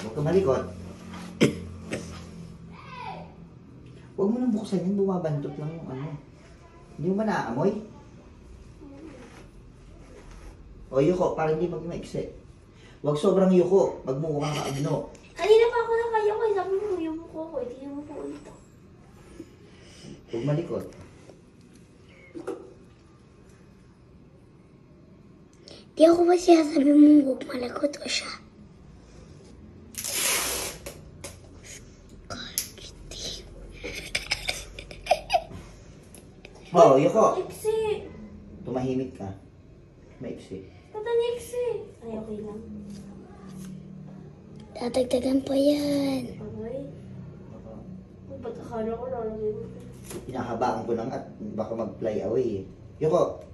Huwag ka malikot. Huwag mo nang buksan yan, bumabandot lang yung ano. Hindi mo ba naaamoy? O yuko, para hindi mag-maiksi. Huwag sobrang yuko, magmukha ka agno. Kanina pa ako nakaya ko, sabi mo yung mukha ko, hindi mo po ulit ako. Huwag malikot. Di ako ba siya sabi mo huwag malakot o siya? Oh, yuko. Iksi! Tumahimik ka. Maiksi. Tatanya iksi! Ay, okay lang. Tatagdagan pa yan. Okay. Ba't akala ko lalagay mo? Pinahabaan ko lang at baka mag-fly away eh. Yuko.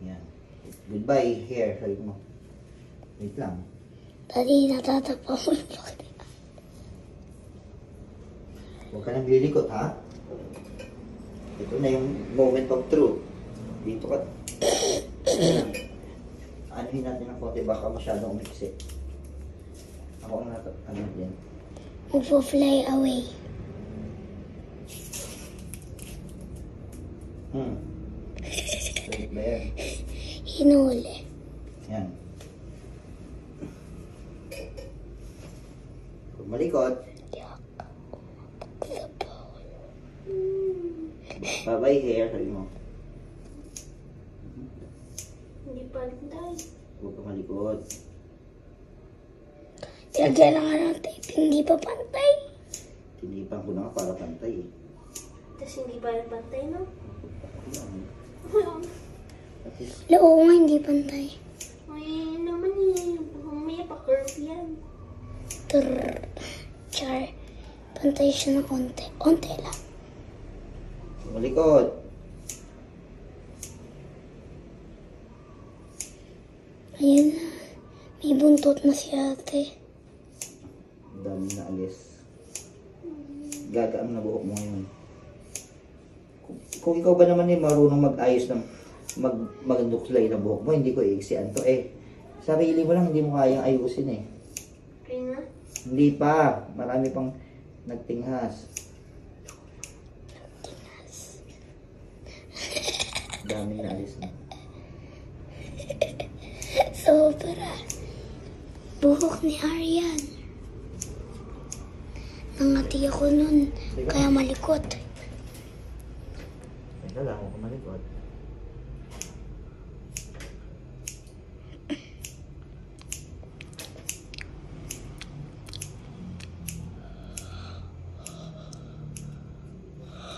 Yan. Goodbye, hair. Sabi mo. Wait lang. Daddy, natatakpa mo yung bakit. Huwag ka nang lilikot, ha? Ito na yung moment of truth. Dito ka. Anuhin natin ng konti, baka masyadong umiksi. Ako ang ano din. Magpo-fly away. Wait ba yan? Hinuli. Yan. Huwag malikot. Bye-bye hair, sabi mo. Hindi pantay. Huwag ka malikot. Lagyan lang nga ng tape, hindi pa pantay. Tinipan ko na nga para pantay eh. Tapos hindi pa rin pantay, no? Yan. At least, Oo nga, hindi pantay. Ay, naman eh. Mamaya pa curve yan. Trrr. Char. Pantay siya ng konti. Konti lang. malikot. Ayun na. May buntot na si ate. Ang dami na alis. Gagaang na buhok mo ngayon. Kung ikaw ba naman eh marunong mag-ayos ng magduklay na buhok mo, hindi ko iiksian to eh. Sarili mo lang, hindi mo kayang ayusin eh. Okay na? Hindi pa. Marami pang nagtinghas. Daming naalis na. Sobra. Buhok ni Arian. Nangati ako nun. Kaya malikot. Teka lang, huwag malikot.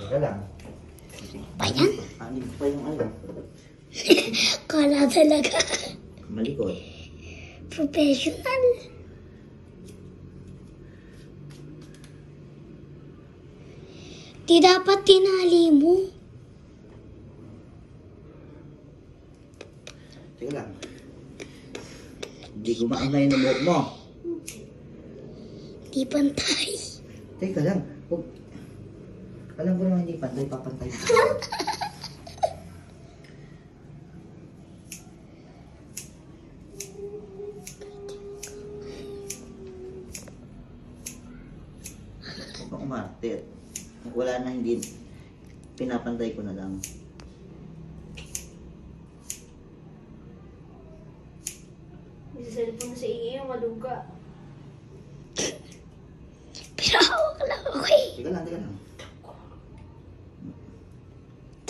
Teka lang. Pa yan? Anim pa yung ano. Kala talaga. Malikot. Professional. Di dapat tinali mo. Teka lang. Hindi gumaanay ng buhok mo. Di pantay. Teka lang. Huwag. Alam ko naman hindi pantay, papantay. Huwag kang umarte. Wala na, hindi. Pinapantay ko na lang. May cellphone na sa iyo, maluga. Pero hawak lang ako eh. Teka lang, teka lang.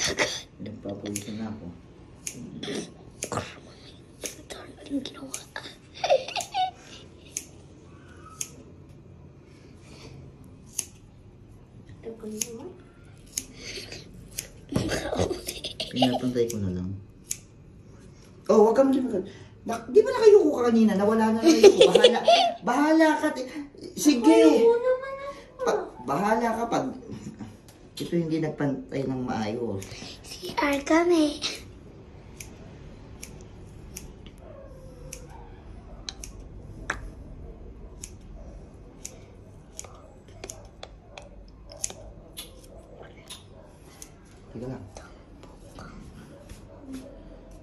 Tagal. Nagpapawisan na ako. Ito na yung ginawa. Tagal naman. Pinapantay ko na lang. Oh, wag kang limutan. Di ba nakayuko ka kanina? Nawala na nakayuko. Bahala ka. Sige. Oo naman ako. Bahala ka pag ito hindi nagpantay ng maayos. Si R kami. Teka lang.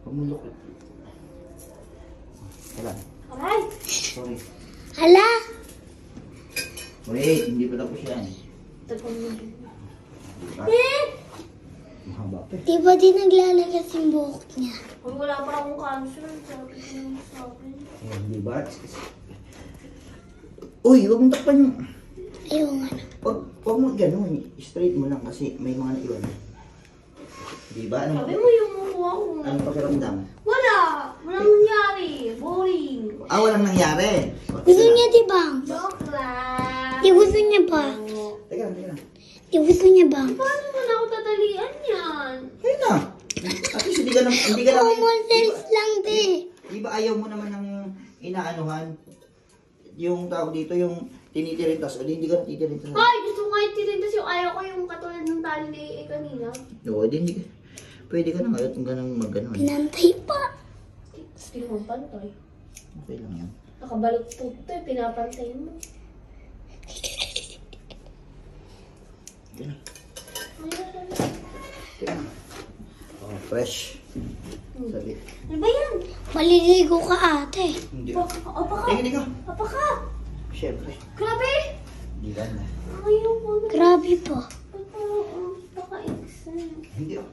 Pumulok. Teka lang. Aray! Sorry. Hala! Wait, hindi pa tapos yan. Tapos mo. Diba? Mahaba pa eh. Di ba di naglalagas yung buhok niya? Kung wala pa akong cancer, sabi ko naman sa akin. Ayan, diba? Uy, huwag mong takpan yung... Ayun nga. Huwag mo ganun. Straight mo lang kasi may mga naiwan. Diba? Sabi mo yung mukha ko. Anong pakiramdam? Wala! Walang nangyari. Boring. Walang nangyari. Gusto niya, di ba? Joke lang. Di gusto niya ba? Teka lang. Di gusto niya ba? Paano mo na ako tatalian yan? Ayun na. At least hindi ka na... Common sense lang, te. Di ba ayaw mo naman ng inaanuhan? Yung tawag dito, yung tinitirintas. O di hindi ka na titirintas. Ay, gusto ko ngayon tirintas yung ayaw ko yung katulad ng tali ni kanina. Oo, di hindi ka. Pwede ka na ngayon kung ganang mag-anuhan. Pinantay pa. Hindi mo pantay. Okay lang yan. Nakabalot po ito eh, pinapantay mo. Okay lang. Teka. Oh, fresh. Sabi. Ano ba yan? Maliligo ka, ate. Hindi. Apa ka? Hindi ka. Apa ka? Siyempre. Grabe! Hindi ka na. Ayaw ko na. Grabe po. Ba't parang paka-exam? Hindi ah.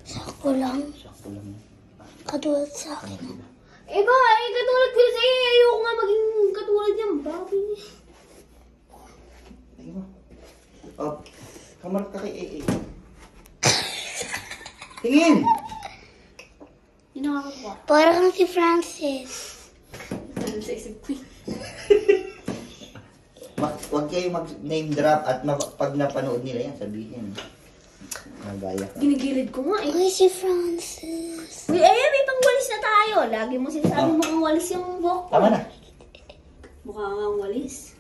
Sakto lang. Sakto lang yan. Katulad sa akin. Diba? Eh ba, katulad ko sa'yo, ayoko nga maging katulad niyan. Babi. Ayun mo. Oh, kamarap ka kay AA. Tingin! Hindi nakakakuha. Para kang si Francis. Ano sa isip ko? Huwag kayo mag-name drop at pag napanood nila yan, sabihin. Nagaya ka. Ginigilid ko nga eh. Okay, si Francis. Uy, ayan, may pangwalis na tayo. Lagi mo sinasabi mukhang walis yung buhok ko. Tama na. Mukhang walis.